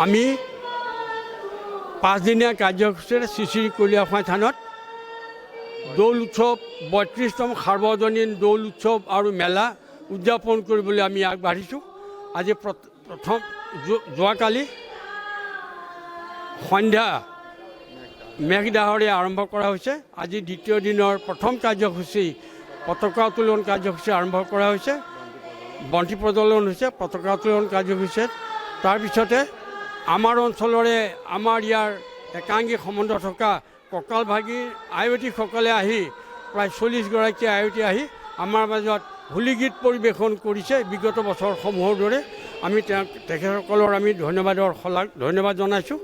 আমি 5 দিনীয়া কাৰ্যসূচীৰে শ্ৰী কলীয়াখোৱা থানত দৌল উৎসৱ 32তম সাৰ্বজনীন দৌল উৎসৱ আৰু মেলা উদযাপন কৰিবলৈ আমি আগবাঢ়িছোঁ। আজি প্ৰথম যোৱাকালি সন্ধ্যা মেঘডাহৰে আৰম্ভ কৰা হৈছে। আজি দ্বিতীয় দিনৰ প্ৰথম কাৰ্যসূচী পতাকা উত্তোলন কাৰ্যসূচী আৰম্ভ কৰা হৈছে। বন্তি প্ৰজ্বলন হৈছে পতাকা উত্তোলন কাৰ্যসূচীত। তাৰপিছতে আমাৰ অঞ্চলৰে আমাৰ ইয়াৰ একাংগী সম্বন্ধ থকা কঁকাল ভাগীৰ আয়তীসকলে আহি প্ৰায় 40গৰাকী আয়তী আহি আমাৰ মাজত হোলী গীত পৰিৱেশন কৰিছে। বিগত বছৰসমূহৰ দৰে আমি তেখেতসকলৰ আমি ধন্যবাদ জনাইছোঁ।